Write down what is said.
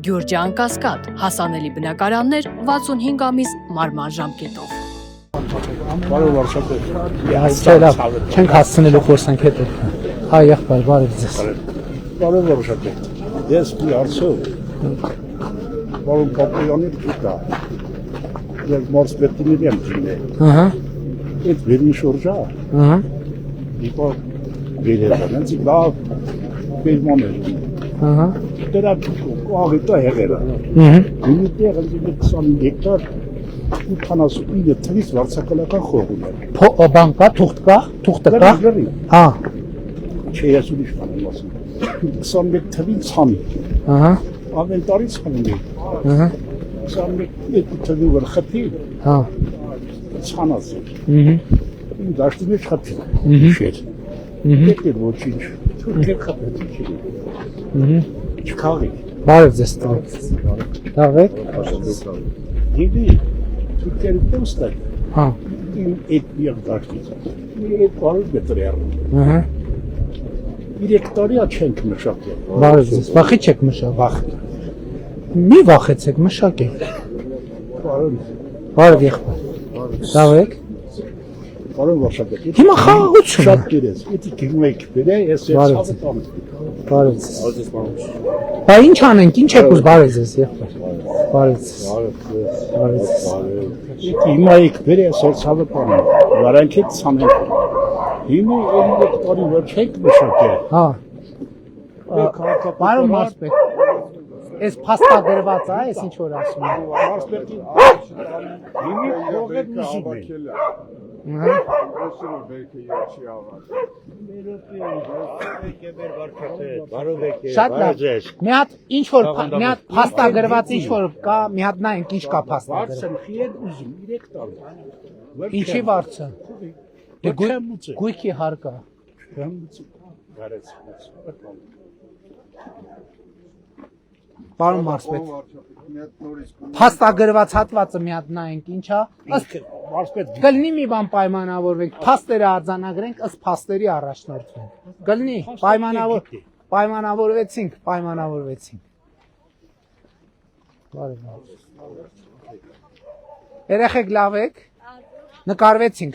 Գյուրջան Կասկադ, հասանելի բնակարաններ 65 ամիս մարման ժամկետով։ Բարով Վարշավետ։ Չենք հասցնելու խոսանք հետ։ Հայ եղբայր, բարև ձեզ։ Բարով Վարշավետ։ Ես մի հարցով բարոն Պապոյանի դուտա։ Ես մարզպետին եմ դիմել։ Ահա։ Այդ վերնի շորժա։ Ահա։ Իպա վերելան, ինձ լավ բերման էր։ Ահա։ Դրա աղետա հեղերը։ Ահա։ Մի տեղ ինձ 20 հեկտար 89 թվից վարձակալական խող ուներ։ Բան կա, թուղթ կա, թուղթը կա։ Հա։ Չէ, ես ուրիշ բան եմ ասում։ 21 թվին ցանի։ Ահա։ Ամեն տարի ցանում եմ։ Ահա։ 21 թվի վրա խփի։ Հա։ Ցանած։ Ահա։ Իմ դաշտի մեջ խփի։ Շետ։ Դե ոչինչ։ Թուրքեր խփեցի չի։ Ահա։ Չքաղի։ Բարև ձեզ տղեկ։ Լավ եք։ Դիդի թուրքերը դոստակ։ Հա։ Իմ այդ միակ դաշտից։ Մի կարո՞ղ դեպրեր։ Ահա։ 3 տարի չենք մշակել։ Բարև ձեզ։ Վախի չեք մշակ։ Վախ։ Մի վախեցեք, մշակեք։ Բարոն։ Բարև եղբայր։ Լավ եք։ Բարոն Վարշավետ։ Հիմա խաղաղություն։ Շատ դերես։ Էդի գնուեք բերե, ես ցավը տամ։ Բարև ձեզ։ Բա ինչ անենք, ինչ եք ուզ բարև ձեզ եղբայր։ Բարև ձեզ։ Բարև ձեզ։ Հիմա եք բերե, ես ցավը տամ։ Վարանքից ցանենք։ Հիմա 3 տարի որ չեք մշակել։ Հա։ Քաղաքապետարան Բարոն մարզպետ։ Այս փաստագրված է, այս ինչ որ ասում եմ։ մարզպետի հիմի փողեր նշում է։ Ահա։ Շատ լավ։ Մի հատ ինչ որ մի հատ փաստագրված ինչ որ կա, մի հատ նայենք ինչ կա փաստագրված։ Վարձն խիեր ուզում 3 տարի։ Ինչի վարձը։ Դե գույքի հարկա։ Պարոն մարզպետ։ Փաստագրված հատվածը մի հատ նայենք ինչա։ Ըստ Մարզպետ կլինի մի բան պայմանավորվենք, փաստերը արձանագրենք, ըստ փաստերի առաջնորդվենք։ Կլինի պայմանավորվեցինք։ Բարև։ Երեխեք լավ եք։ Նկարվեցինք։